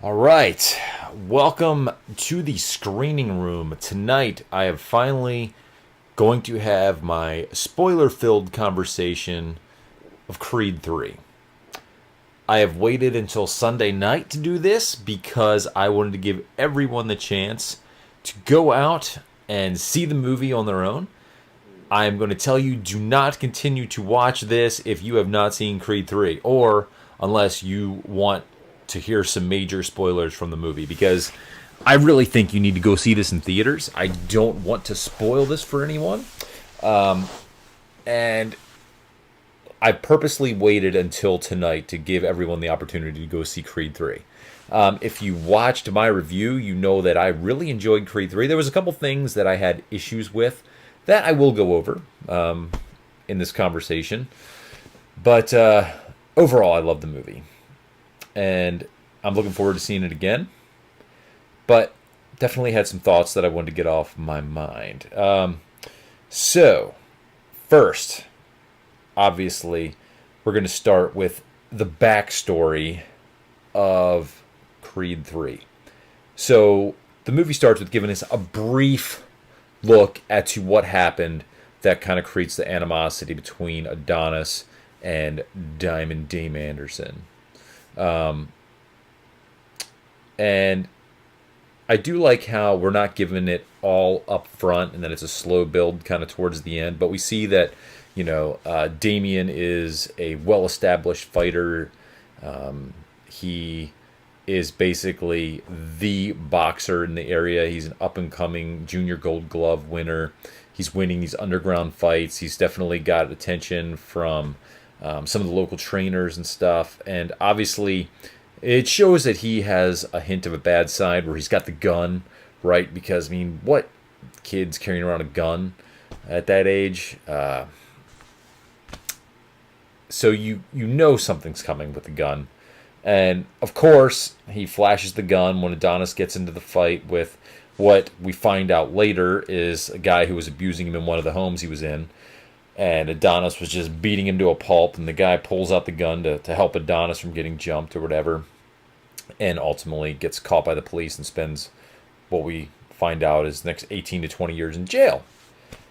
All right, welcome to the screening room. Tonight, I am finally going to have my spoiler filled conversation of Creed 3. I have waited until Sunday night to do this because I wanted to give everyone the chance to go out and see the movie on their own. I am going to tell you, do not continue to watch this if you have not seen Creed 3, or unless you want to hear some major spoilers from the movie, because I really think you need to go see this in theaters. I don't want to spoil this for anyone. And I purposely waited until tonight to give everyone the opportunity to go see Creed 3. If you watched my review, you know that I really enjoyed Creed 3. There was a couple things that I had issues with that I will go over in this conversation. But overall, I love the movie. And I'm looking forward to seeing it again. But definitely had some thoughts that I wanted to get off my mind. So, first, obviously, we're going to start with the backstory of Creed 3. So, the movie starts with giving us a brief look at to what happened that kind of creates the animosity between Adonis and Diamond Dame Anderson. And I do like how we're not giving it all up front and that it's a slow build kind of towards the end. But we see that, Damien is a well-established fighter. He is basically the boxer in the area. He's an up-and-coming junior gold glove winner. He's winning these underground fights. He's definitely got attention from some of the local trainers and stuff. And obviously, it shows that he has a hint of a bad side where he's got the gun, right? Because, what kid's carrying around a gun at that age? So you know something's coming with the gun. And, of course, he flashes the gun when Adonis gets into the fight with what we find out later is a guy who was abusing him in one of the homes he was in. And Adonis was just beating him to a pulp, and the guy pulls out the gun to help Adonis from getting jumped or whatever, and ultimately gets caught by the police and spends what we find out is the next 18 to 20 years in jail.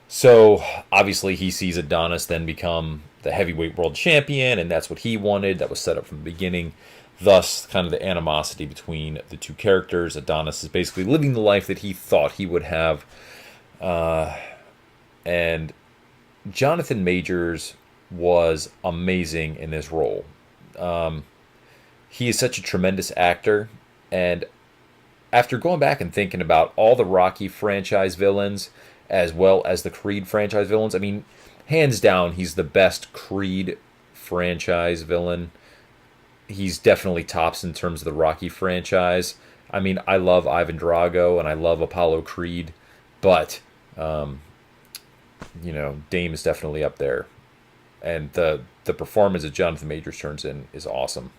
So, obviously, he sees Adonis then become the heavyweight world champion, and that's what he wanted. That was set up from the beginning. Thus, kind of the animosity between the two characters. Adonis is basically living the life that he thought he would have. And Jonathan Majors was amazing in this role. He is such a tremendous actor, and after going back and thinking about all the Rocky franchise villains, as well as the Creed franchise villains, hands down, he's the best Creed franchise villain. He's definitely tops in terms of the Rocky franchise. I love Ivan Drago, and I love Apollo Creed, but Dame is definitely up there. And the performance that Jonathan Majors turns in is awesome.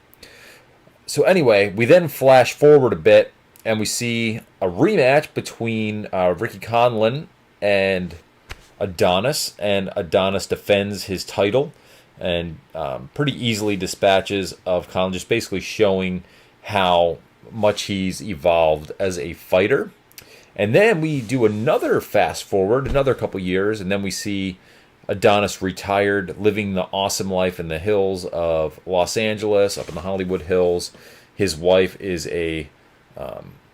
So anyway, we then flash forward a bit, and we see a rematch between Ricky Conlan and Adonis. And Adonis defends his title and pretty easily dispatches of Conlan, just basically showing how much he's evolved as a fighter. And then we do another fast forward, another couple years, and then we see Adonis retired, living the awesome life in the hills of Los Angeles, up in the Hollywood Hills. His wife is a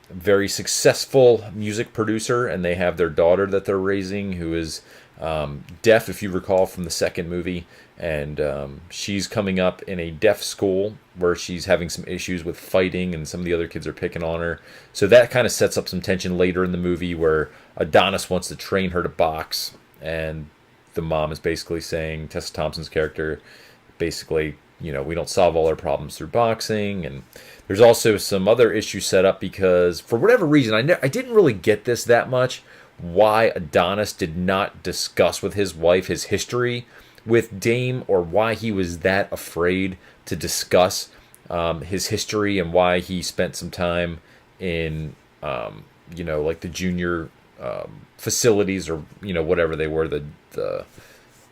very successful music producer, and they have their daughter that they're raising, who is deaf, if you recall from the second movie. And she's coming up in a deaf school where she's having some issues with fighting, and some of the other kids are picking on her. So that kind of sets up some tension later in the movie where Adonis wants to train her to box, and the mom is basically saying, Tessa Thompson's character, basically, we don't solve all our problems through boxing. And there's also some other issues set up because, for whatever reason, I didn't really get this that much, why Adonis did not discuss with his wife his history with Dame, or why he was that afraid to discuss his history, and why he spent some time in, like the junior facilities, or whatever they were, the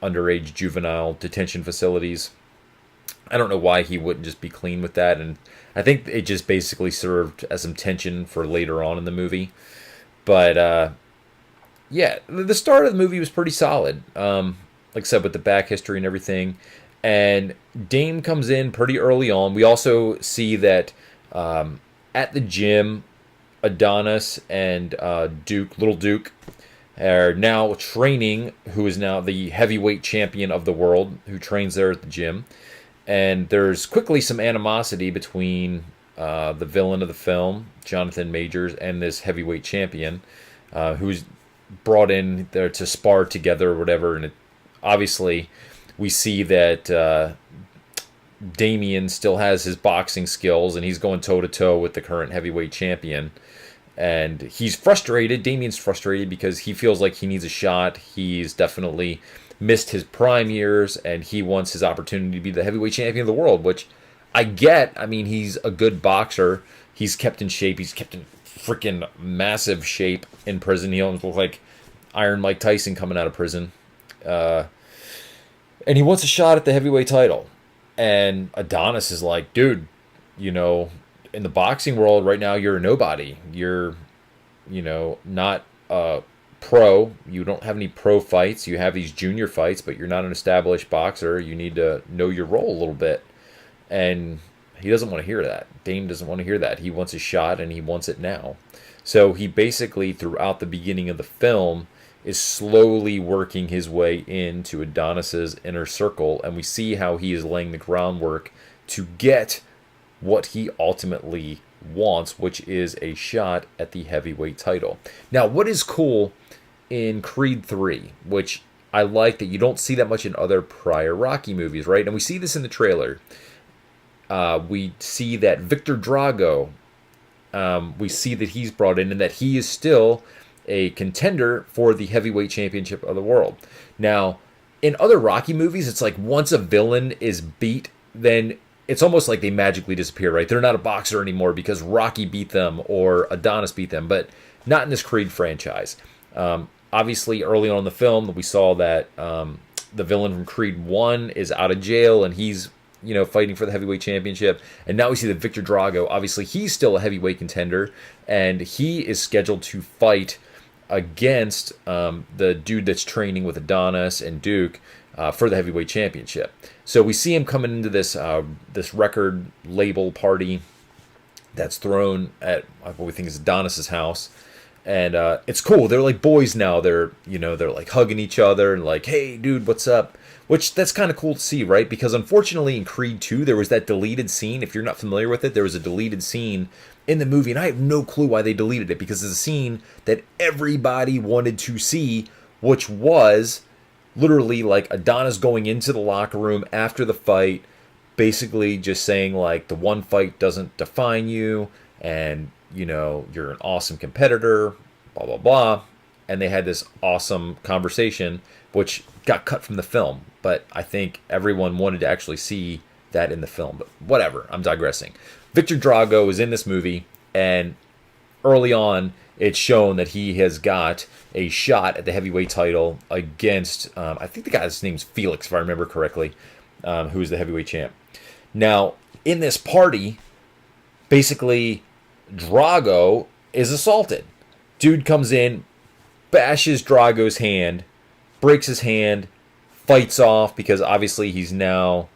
underage juvenile detention facilities. I don't know why he wouldn't just be clean with that, and I think it just basically served as some tension for later on in the movie. But yeah, the start of the movie was pretty solid. Like I said, with the back history and everything. And Dame comes in pretty early on. We also see that at the gym, Adonis and Duke, Little Duke, are now training, who is now the heavyweight champion of the world, who trains there at the gym. And there's quickly some animosity between the villain of the film, Jonathan Majors, and this heavyweight champion, who's brought in there to spar together or whatever. And obviously, we see that Damien still has his boxing skills, and he's going toe to toe with the current heavyweight champion. And he's frustrated. Damien's frustrated because he feels like he needs a shot. He's definitely missed his prime years, and he wants his opportunity to be the heavyweight champion of the world, which I get. I mean, he's a good boxer. He's kept in shape. He's kept in freaking massive shape in prison. He almost looks like Iron Mike Tyson coming out of prison. And he wants a shot at the heavyweight title. And Adonis is like, dude, you know, in the boxing world right now, you're a nobody. You're, you know, not a pro. You don't have any pro fights. You have these junior fights, but you're not an established boxer. You need to know your role a little bit. And he doesn't want to hear that. Dame doesn't want to hear that. He wants a shot, and he wants it now. So he basically, throughout the beginning of the film, is slowly working his way into Adonis's inner circle, and we see how he is laying the groundwork to get what he ultimately wants, which is a shot at the heavyweight title. Now, what is cool in Creed 3, which I like that you don't see that much in other prior Rocky movies, right? And we see this in the trailer. We see that Victor Drago, we see that he's brought in and that he is still a contender for the heavyweight championship of the world. Now, in other Rocky movies, it's like once a villain is beat, then it's almost like they magically disappear, right? They're not a boxer anymore because Rocky beat them or Adonis beat them, but not in this Creed franchise. Obviously, early on in the film, we saw that the villain from Creed 1 is out of jail and he's, you know, fighting for the heavyweight championship. And now we see that Victor Drago, obviously, he's still a heavyweight contender, and he is scheduled to fight against the dude that's training with Adonis and Duke for the heavyweight championship. So we see him coming into this this record label party that's thrown at what we think is Adonis's house, and it's cool. They're like boys now. They're like hugging each other and like, hey, dude, what's up? Which that's kind of cool to see, right? Because unfortunately in Creed 2 there was that deleted scene. If you're not familiar with it, there was a deleted scene in the movie, and I have no clue why they deleted it, because it's a scene that everybody wanted to see, which was literally like Adonis going into the locker room after the fight, basically just saying like, the one fight doesn't define you, and you know, you're an awesome competitor, blah blah blah. And they had this awesome conversation which got cut from the film, but I think everyone wanted to actually see that in the film. But whatever, I'm digressing. Victor Drago is in this movie, and early on it's shown that he has got a shot at the heavyweight title against, I think the guy's name's Felix, if I remember correctly, who is the heavyweight champ. Now, in this party, basically, Drago is assaulted. Dude comes in, bashes Drago's hand, breaks his hand, fights off, because obviously he's now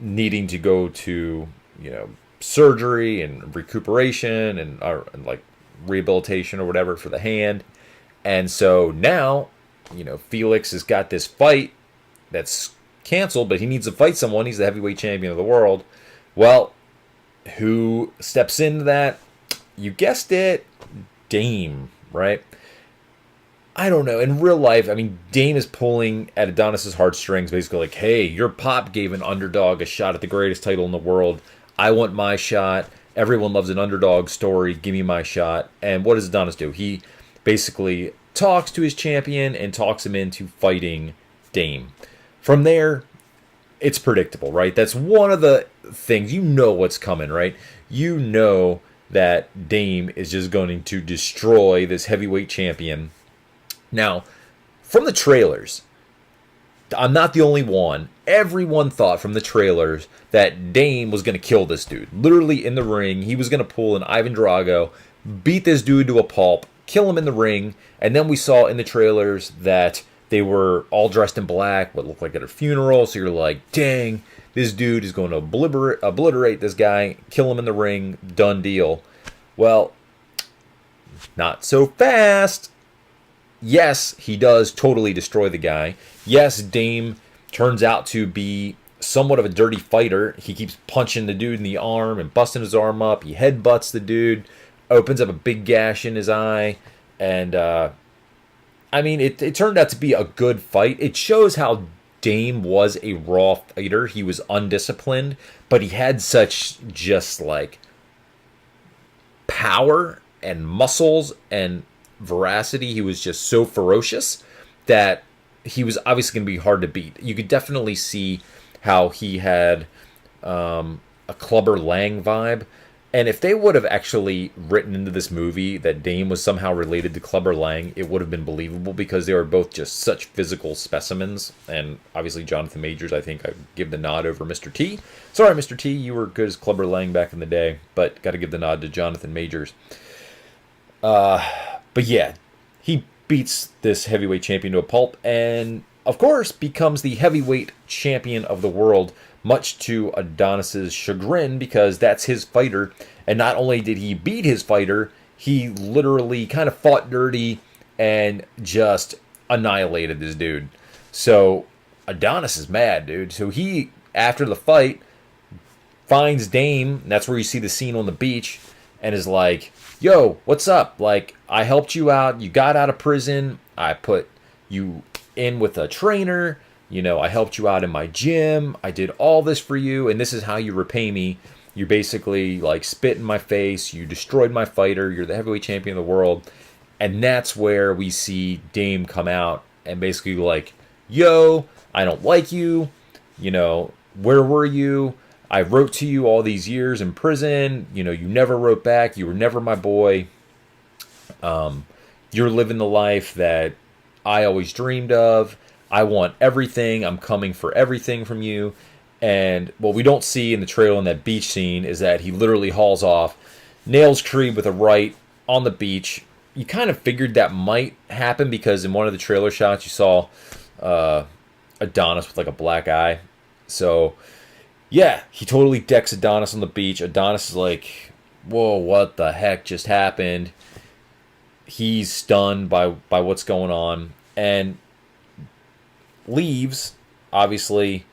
needing to go to, you know, surgery and recuperation and like rehabilitation or whatever for the hand. And so now, you know, Felix has got this fight that's canceled, but he needs to fight someone. He's the heavyweight champion of the world. Well, who steps into that? You guessed it, Dame, right? I don't know. In real life, I mean, Dame is pulling at Adonis's heartstrings, basically like, hey, your pop gave an underdog a shot at the greatest title in the world. I want my shot. Everyone loves an underdog story. Give me my shot. And what does Adonis do? He basically talks to his champion and talks him into fighting Dame. From there, it's predictable, right? That's one of the things. You know what's coming, right? You know that Dame is just going to destroy this heavyweight champion. Now, from the trailers, I'm not the only one. Everyone thought from the trailers that Dame was going to kill this dude. Literally in the ring, he was going to pull an Ivan Drago, beat this dude to a pulp, kill him in the ring, and then we saw in the trailers that they were all dressed in black, what looked like at a funeral, so you're like, dang, this dude is going to obliterate this guy, kill him in the ring, done deal. Well, not so fast. Yes, he does totally destroy the guy. Yes, Dame turns out to be somewhat of a dirty fighter. He keeps punching the dude in the arm and busting his arm up. He headbutts the dude, opens up a big gash in his eye, and I mean, it turned out to be a good fight. It shows how Dame was a raw fighter. He was undisciplined, but he had such just like power and muscles and veracity. He was just so ferocious that he was obviously going to be hard to beat. You could definitely see how he had a Clubber Lang vibe. And if they would have actually written into this movie that Dame was somehow related to Clubber Lang, it would have been believable because they were both just such physical specimens. And obviously Jonathan Majors, I think I give the nod over Mr. T. Sorry, Mr. T, you were good as Clubber Lang back in the day, but got to give the nod to Jonathan Majors. But yeah, he beats this heavyweight champion to a pulp and, of course, becomes the heavyweight champion of the world, much to Adonis's chagrin because that's his fighter. And not only did he beat his fighter, he literally kind of fought dirty and just annihilated this dude. So Adonis is mad, dude. So he, after the fight, finds Dame, and that's where you see the scene on the beach, and is like, yo, what's up? Like, I helped you out. You got out of prison. I put you in with a trainer. You know, I helped you out in my gym. I did all this for you, and this is how you repay me. You basically, like, spit in my face. You destroyed my fighter. You're the heavyweight champion of the world. And that's where we see Dame come out and basically like, yo, I don't like you. You know, where were you? I wrote to you all these years in prison. You know, you never wrote back. You were never my boy. You're living the life that I always dreamed of. I want everything. I'm coming for everything from you. And what we don't see in the trailer in that beach scene is that he literally hauls off, nails Creed with a right on the beach. You kind of figured that might happen because in one of the trailer shots you saw Adonis with like a black eye. So yeah, he totally decks Adonis on the beach. Adonis is like, whoa, what the heck just happened? He's stunned by what's going on and leaves, obviously,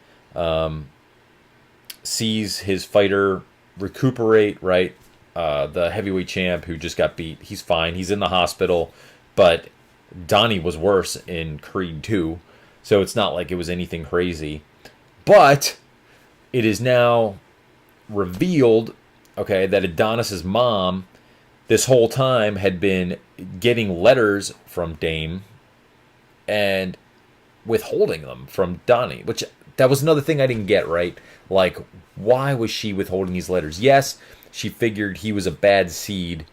sees his fighter recuperate, right? The heavyweight champ who just got beat. He's fine. He's in the hospital, but Donnie was worse in Creed 2, so it's not like it was anything crazy. But it is now revealed, okay, that Adonis's mom this whole time had been getting letters from Dame and withholding them from Donnie, which that was another thing I didn't get, right? Like, why was she withholding these letters? Yes, she figured he was a bad seed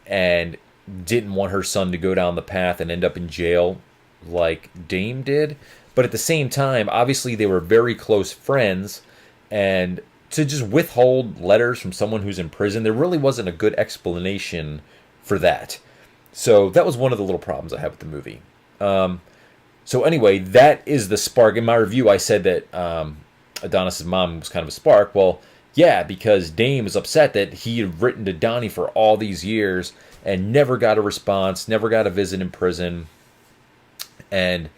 and didn't want her son to go down the path and end up in jail like Dame did. But at the same time, obviously they were very close friends, and to just withhold letters from someone who's in prison, there really wasn't a good explanation for that. So that was one of the little problems I have with the movie. So anyway, that is the spark. In my review, I said that Adonis' mom was kind of a spark. Well, yeah, because Dame was upset that he had written to Donnie for all these years and never got a response, never got a visit in prison. And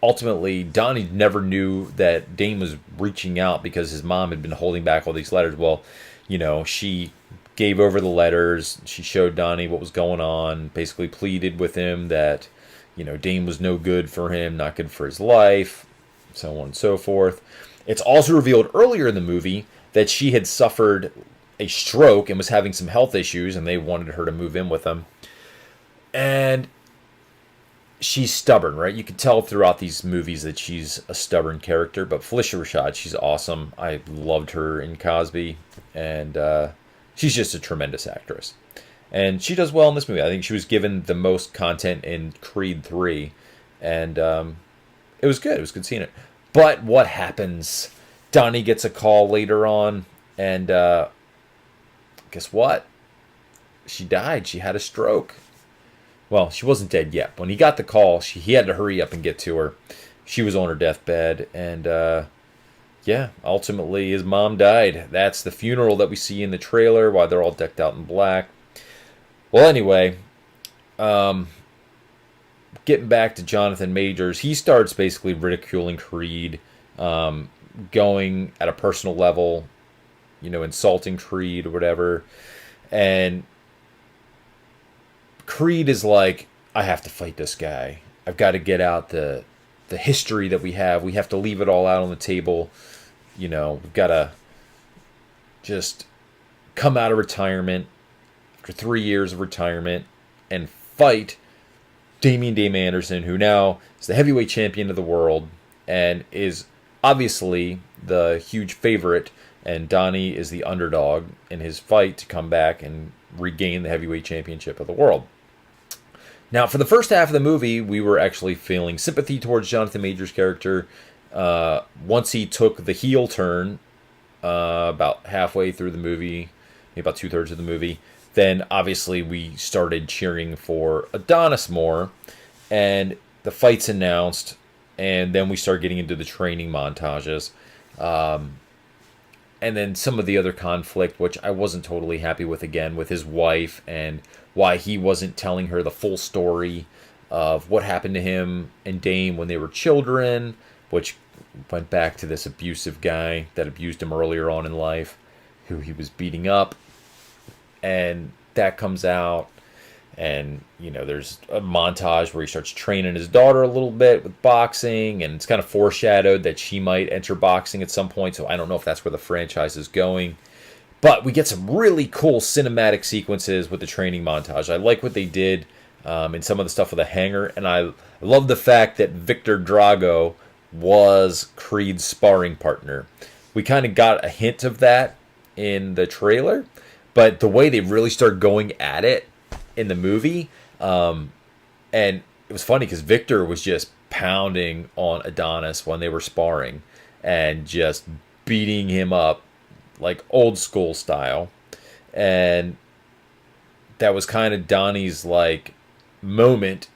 ultimately, Donnie never knew that Dame was reaching out because his mom had been holding back all these letters. Well, you know, she gave over the letters. She showed Donnie what was going on, basically pleaded with him that, you know, Dame was no good for him, not good for his life, so on and so forth. It's also revealed earlier in the movie that she had suffered a stroke and was having some health issues, and they wanted her to move in with them. And she's stubborn, right? You can tell throughout these movies that she's a stubborn character, but Phylicia Rashad, she's awesome. I loved her in Cosby, and she's just a tremendous actress. And she does well in this movie. I think she was given the most content in Creed 3, and it was good. It was good seeing it. But what happens? Donnie gets a call later on, and guess what? She died. She had a stroke. Well, she wasn't dead yet. When he got the call, he had to hurry up and get to her. She was on her deathbed, and yeah, ultimately his mom died. That's the funeral that we see in the trailer while they're all decked out in black. Well, anyway, getting back to Jonathan Majors, he starts basically ridiculing Creed, going at a personal level, insulting Creed or whatever. And Creed is like, I have to fight this guy. I've got to get out the history that we have. We have to leave it all out on the table. We've got to just come out of retirement after 3 years of retirement and fight Damian Dame Anderson, who now is the heavyweight champion of the world and is obviously the huge favorite, and Donnie is the underdog in his fight to come back and regain the heavyweight championship of the world. Now, for the first half of the movie, we were actually feeling sympathy towards Jonathan Majors' character. Once he took the heel turn, about halfway through the movie, maybe about 2/3 of the movie, then obviously we started cheering for Adonis more, and the fight's announced, and then we start getting into the training montages. And then some of the other conflict, which I wasn't totally happy with, again, with his wife, and why he wasn't telling her the full story of what happened to him and Dame when they were children, which went back to this abusive guy that abused him earlier on in life, who he was beating up. And that comes out, and there's a montage where he starts training his daughter a little bit with boxing, and it's kind of foreshadowed that she might enter boxing at some point, so I don't know if that's where the franchise is going. But we get some really cool cinematic sequences with the training montage. I like what they did in some of the stuff with the hanger, and I love the fact that Victor Drago was Creed's sparring partner. We kind of got a hint of that in the trailer, but the way they really start going at it in the movie, and it was funny because Victor was just pounding on Adonis when they were sparring and just beating him up like old school style. And that was kind of Donnie's like moment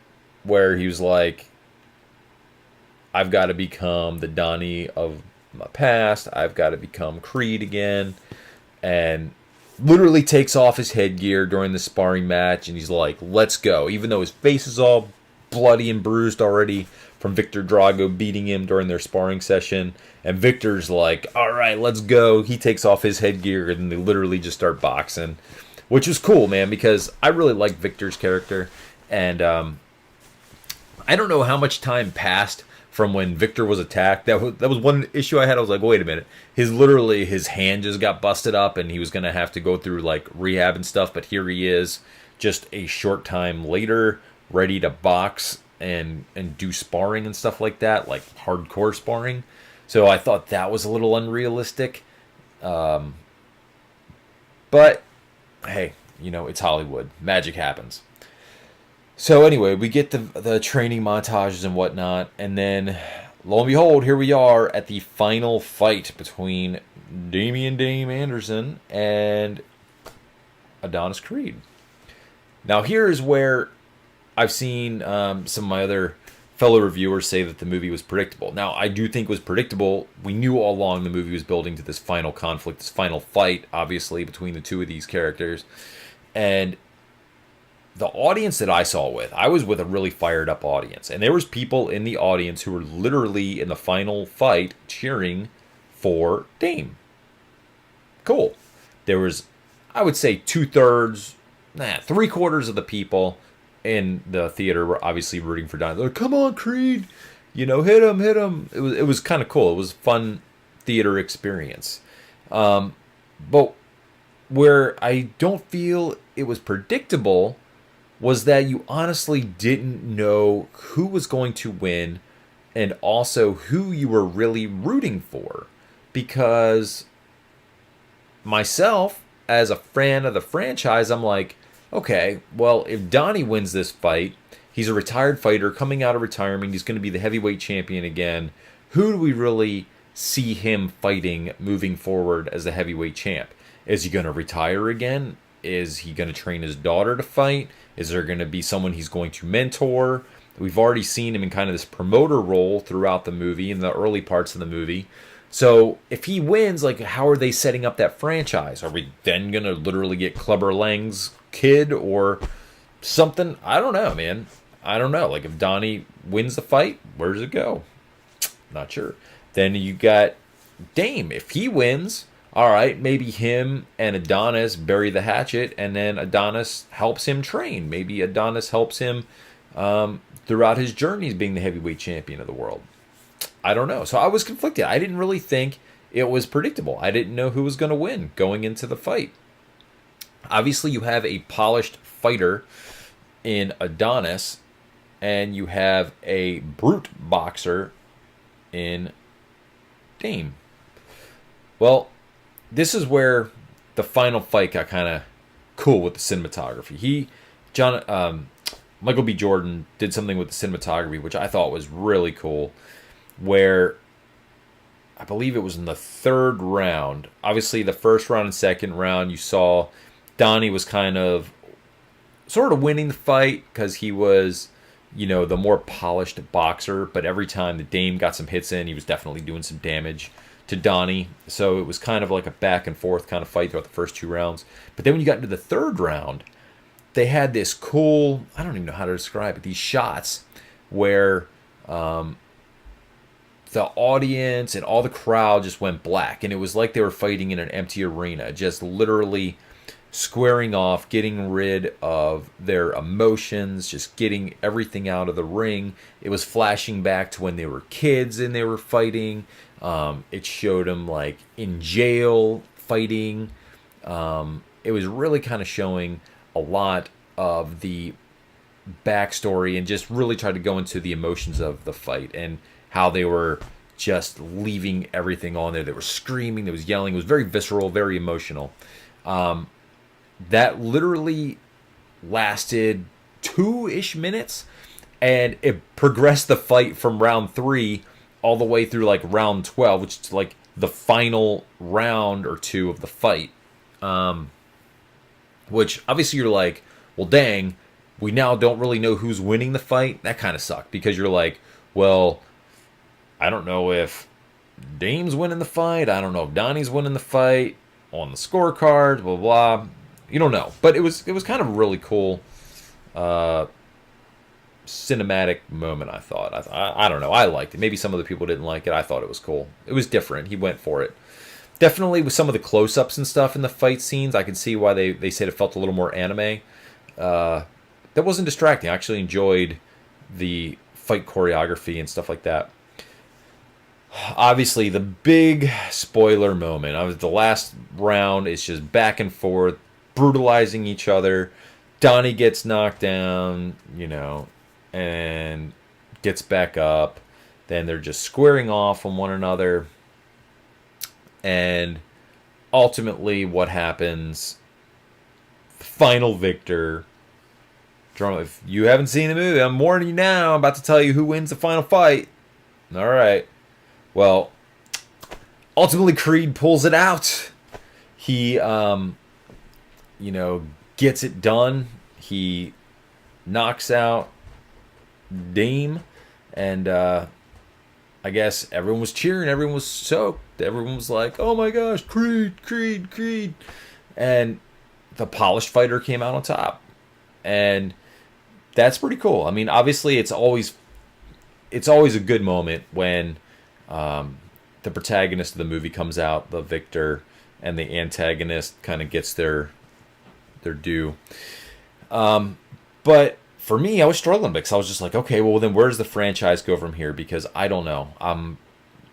where he was like, I've got to become the Donnie of my past. I've got to become Creed again. And literally takes off his headgear during the sparring match, and he's like, let's go. Even though his face is all bloody and bruised already from Victor Drago beating him during their sparring session. And Victor's like, all right, let's go. He takes off his headgear, and they literally just start boxing, which was cool, man, because I really like Victor's character. And I don't know how much time passed from when Victor was attacked. That was one issue I had. I was like, wait a minute. His hand just got busted up, and he was going to have to go through like rehab and stuff. But here he is, just a short time later, ready to box and do sparring and stuff like that, like hardcore sparring. So I thought that was a little unrealistic. But hey, it's Hollywood. Magic happens. So anyway, we get the training montages and whatnot, and then lo and behold, here we are at the final fight between Damian Dame Anderson and Adonis Creed. Now here's where I've seen some of my other fellow reviewers say that the movie was predictable. Now I do think it was predictable. We knew all along the movie was building to this final conflict, this final fight, obviously, between the two of these characters. And the audience that I was with a really fired up audience. And there was people in the audience who were literally in the final fight cheering for Dame. Cool. There was, I would say, 2/3, 3/4 of the people in the theater were obviously rooting for Dame. They're like, come on, Creed. Hit him. It was kind of cool. It was a fun theater experience. But where I don't feel it was predictable was that you honestly didn't know who was going to win and also who you were really rooting for. Because myself, as a fan of the franchise, I'm like, okay, well, if Donnie wins this fight, he's a retired fighter coming out of retirement. He's going to be the heavyweight champion again. who do we really see him fighting moving forward as the heavyweight champ? Is he going to retire again? Is he going to train his daughter to fight? Is there going to be someone he's going to mentor? We've already seen him in kind of this promoter role throughout the movie, in the early parts of the movie. So if he wins, like, how are they setting up that franchise? Are we then going to literally get Clubber Lang's kid or something? I don't know, man. I don't know. Like, if Donnie wins the fight, where does it go? Not sure. Then you got Dame. If he wins, all right, maybe him and Adonis bury the hatchet, and then Adonis helps him train. Maybe Adonis helps him throughout his journeys being the heavyweight champion of the world. I don't know. So I was conflicted. I didn't really think it was predictable. I didn't know who was going to win going into the fight. Obviously, you have a polished fighter in Adonis, and you have a brute boxer in Dame. Well, this is where the final fight got kind of cool with the cinematography. Michael B. Jordan did something with the cinematography, which I thought was really cool, where I believe it was in the third round. Obviously, the first round and second round, you saw Donnie was kind of sort of winning the fight because he was, the more polished boxer. But every time the Dame got some hits in, he was definitely doing some damage to Donnie. So it was kind of like a back and forth kind of fight throughout the first two rounds. But then when you got into the third round, they had this cool, I don't even know how to describe it, these shots where the audience and all the crowd just went black. And it was like they were fighting in an empty arena, just literally squaring off, getting rid of their emotions, just getting everything out of the ring. It was flashing back to when they were kids and they were fighting. It showed them like in jail fighting. It was really kind of showing a lot of the backstory and just really tried to go into the emotions of the fight and how they were just leaving everything on there. They were screaming, there was yelling. It was very visceral, very emotional. That literally lasted 2-ish minutes, and it progressed the fight from round 3 all the way through like round 12, which is like the final round or two of the fight. Which obviously you're like, well, dang, we now don't really know who's winning the fight. That kind of sucked because you're like, well, I don't know if Dame's winning the fight. I don't know if Donnie's winning the fight on the scorecard, blah, blah. You don't know. But it was kind of a really cool cinematic moment, I thought. I don't know. I liked it. Maybe some other people didn't like it. I thought it was cool. It was different. He went for it. Definitely with some of the close-ups and stuff in the fight scenes, I can see why they said it felt a little more anime. That wasn't distracting. I actually enjoyed the fight choreography and stuff like that. Obviously, the big spoiler moment. The last round is just back and forth, brutalizing each other. Donnie gets knocked down, and gets back up. Then they're just squaring off on one another. And ultimately, what happens? The final victor. If you haven't seen the movie, I'm warning you now. I'm about to tell you who wins the final fight. All right. Well, ultimately, Creed pulls it out. He, gets it done. He knocks out Dame, and I guess everyone was cheering. Everyone was soaked. Everyone was like, oh my gosh, Creed, Creed, Creed. And the polished fighter came out on top. And that's pretty cool. I mean, obviously, it's always a good moment when the protagonist of the movie comes out, the victor, and the antagonist kind of gets their due. But for me, I was struggling because I was just like, okay, well, then where does the franchise go from here? Because I don't know. I'm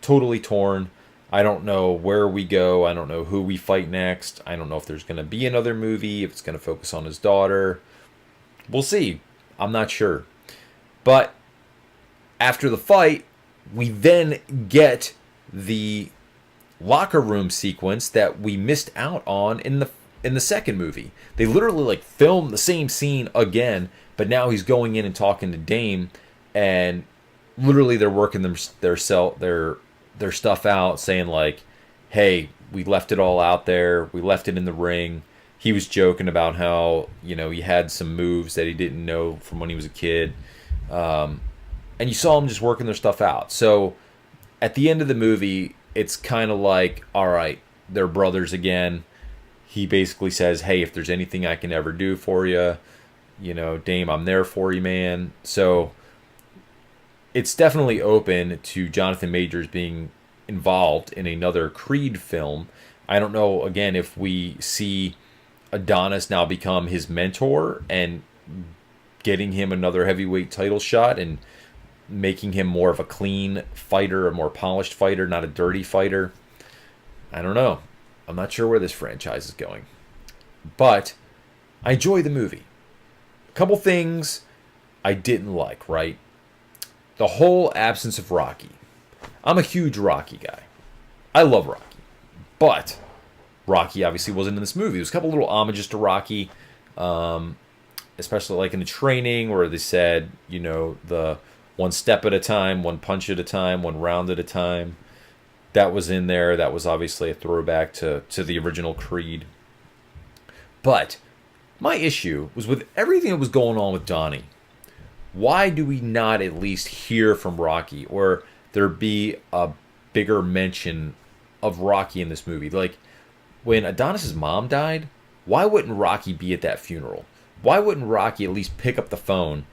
totally torn. I don't know where we go. I don't know who we fight next. I don't know if there's going to be another movie, if it's going to focus on his daughter. We'll see. I'm not sure. But after the fight, we then get the locker room sequence that we missed out on in the second movie. They literally filmed the same scene again, but now he's going in and talking to Dame, and literally they're working their stuff out, saying like, "Hey, we left it all out there. We left it in the ring." He was joking about how he had some moves that he didn't know from when he was a kid, and you saw them just working their stuff out. So at the end of the movie, it's kind of like, all right, they're brothers again. He basically says, "Hey, if there's anything I can ever do for you, Dame, I'm there for you, man." So it's definitely open to Jonathan Majors being involved in another Creed film. I don't know, again, if we see Adonis now become his mentor and getting him another heavyweight title shot and making him more of a clean fighter, a more polished fighter, not a dirty fighter. I don't know. I'm not sure where this franchise is going. But I enjoy the movie. A couple things I didn't like, right? The whole absence of Rocky. I'm a huge Rocky guy. I love Rocky. But Rocky obviously wasn't in this movie. There's a couple little homages to Rocky, especially like in the training where they said, the one step at a time, one punch at a time, one round at a time. That was in there. That was obviously a throwback to the original Creed. But my issue was with everything that was going on with Donnie. Why do we not at least hear from Rocky, or there be a bigger mention of Rocky in this movie? Like, when Adonis's mom died, why wouldn't Rocky be at that funeral? Why wouldn't Rocky at least pick up the phone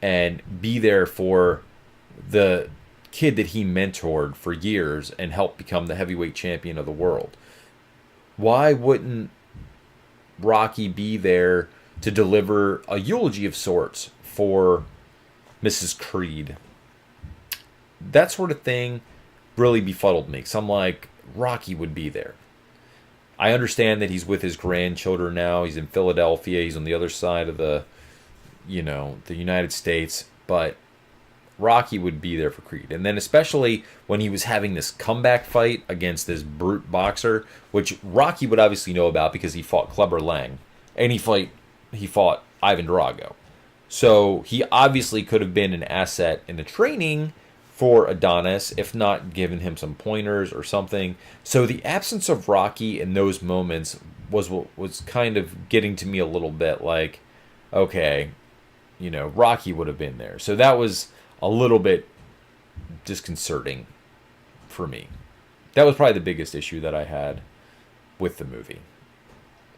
and be there for the kid that he mentored for years and helped become the heavyweight champion of the world? Why wouldn't Rocky be there to deliver a eulogy of sorts for Mrs. Creed? That sort of thing really befuddled me. So I'm like, Rocky would be there. I understand that he's with his grandchildren now. He's in Philadelphia. He's on the other side of the United States. But Rocky would be there for Creed. And then especially when he was having this comeback fight against this brute boxer, which Rocky would obviously know about because he fought Clubber Lang. And he fought Ivan Drago. So he obviously could have been an asset in the training for Adonis, if not given him some pointers or something. So the absence of Rocky in those moments was what was kind of getting to me a little bit, like, okay, Rocky would have been there. So that was a little bit disconcerting for me. That was probably the biggest issue that I had with the movie,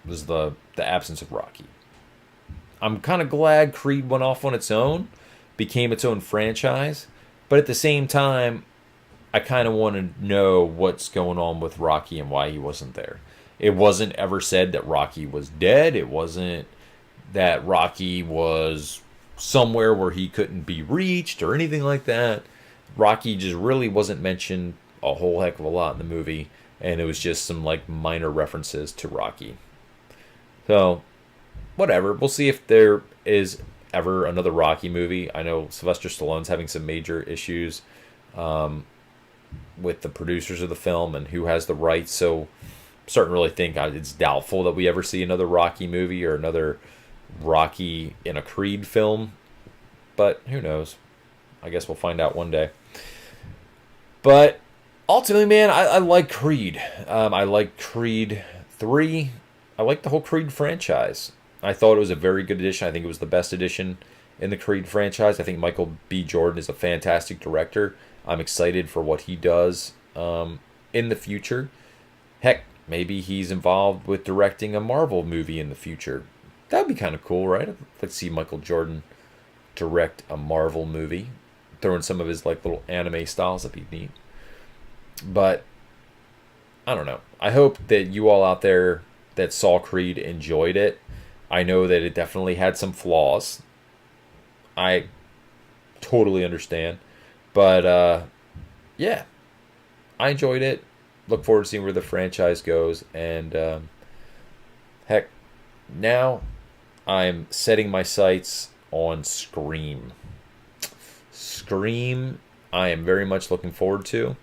was the absence of Rocky. I'm kind of glad Creed went off on its own, became its own franchise, but at the same time, I kind of want to know what's going on with Rocky and why he wasn't there. It wasn't ever said that Rocky was dead. It wasn't that Rocky was somewhere where he couldn't be reached or anything like that. Rocky just really wasn't mentioned a whole heck of a lot in the movie, and it was just some like minor references to Rocky. So, whatever. We'll see if there is ever another Rocky movie. I know Sylvester Stallone's having some major issues with the producers of the film and who has the rights, so I'm starting to really think it's doubtful that we ever see another Rocky movie or another Rocky in a Creed film, but who knows? I guess we'll find out one day. But ultimately, man, I like Creed. I like Creed 3. I like the whole Creed franchise. I thought it was a very good addition. I think it was the best addition in the Creed franchise. I think Michael B. Jordan is a fantastic director. I'm excited for what he does in the future. Heck, maybe he's involved with directing a Marvel movie in the future. That'd be kind of cool, right? Let's see Michael Jordan direct a Marvel movie. Throw in some of his like little anime styles. That'd be neat. But I don't know. I hope that you all out there that saw Creed enjoyed it. I know that it definitely had some flaws. I totally understand. But, yeah. I enjoyed it. Look forward to seeing where the franchise goes. And, heck, now I'm setting my sights on Scream. Scream, I am very much looking forward to.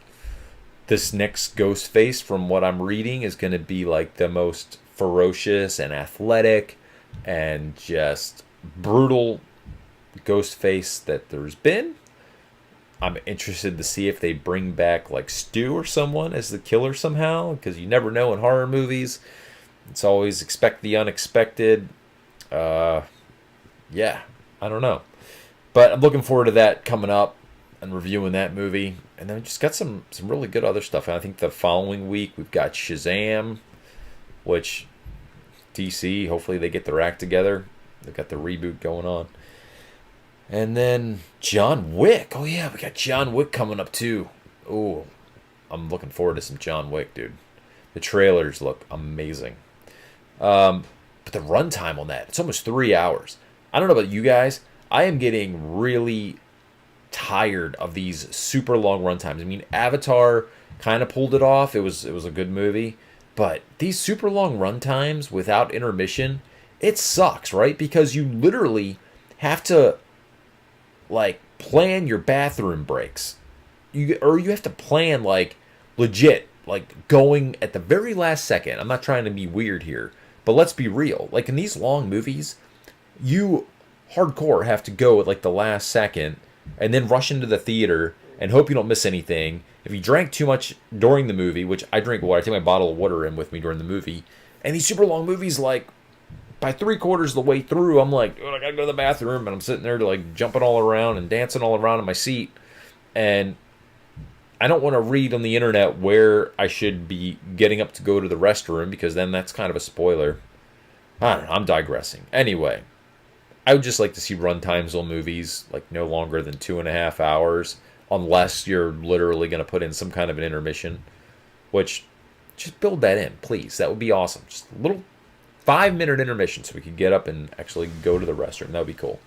This next Ghostface, from what I'm reading, is going to be like the most ferocious and athletic and just brutal Ghostface that there's been. I'm interested to see if they bring back like Stu or someone as the killer somehow, because you never know in horror movies. It's always expect the unexpected. Yeah, I don't know. But I'm looking forward to that coming up and reviewing that movie. And then we just got some really good other stuff. And I think the following week we've got Shazam, which DC, hopefully they get their act together. They've got the reboot going on. And then John Wick. Oh yeah, we got John Wick coming up too. Oh, I'm looking forward to some John Wick, dude. The trailers look amazing. But the runtime on that, it's almost 3 hours. I don't know about you guys. I am getting really tired of these super long runtimes. I mean, Avatar kind of pulled it off. It was a good movie. But these super long runtimes without intermission, it sucks, right? Because you literally have to like plan your bathroom breaks. You have to plan like legit, like going at the very last second. I'm not trying to be weird here, but let's be real. Like in these long movies, you hardcore have to go at like the last second and then rush into the theater and hope you don't miss anything. If you drank too much during the movie, which I drink water, I take my bottle of water in with me during the movie, and these super long movies, like by 3/4 of the way through, I'm like, oh, I gotta go to the bathroom, and I'm sitting there like jumping all around and dancing all around in my seat, and I don't want to read on the internet where I should be getting up to go to the restroom, because then that's kind of a spoiler. I don't know, I'm digressing. Anyway, I would just like to see run times on movies like no longer than 2.5 hours, unless you're literally going to put in some kind of an intermission, which just build that in, please. That would be awesome. Just a little 5-minute intermission so we could get up and actually go to the restroom. That would be cool.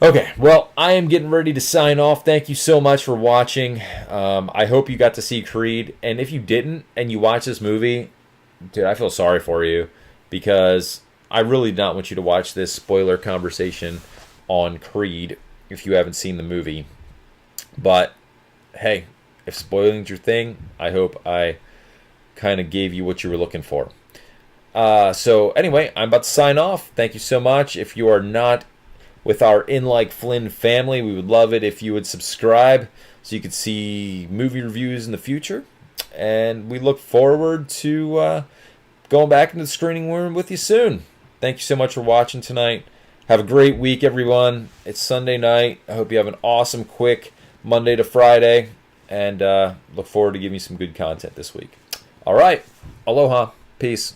Okay, well, I am getting ready to sign off. Thank you so much for watching. I hope you got to see Creed. And if you didn't and you watch this movie, dude, I feel sorry for you, because I really do not want you to watch this spoiler conversation on Creed if you haven't seen the movie. But, hey, if spoiling's your thing, I hope I kind of gave you what you were looking for. So, anyway, I'm about to sign off. Thank you so much. If you are not with our In Like Flynn family, we would love it if you would subscribe so you could see movie reviews in the future. And we look forward to going back into the screening room with you soon. Thank you so much for watching tonight. Have a great week, everyone. It's Sunday night. I hope you have an awesome, quick Monday to Friday. And look forward to giving you some good content this week. All right. Aloha. Peace.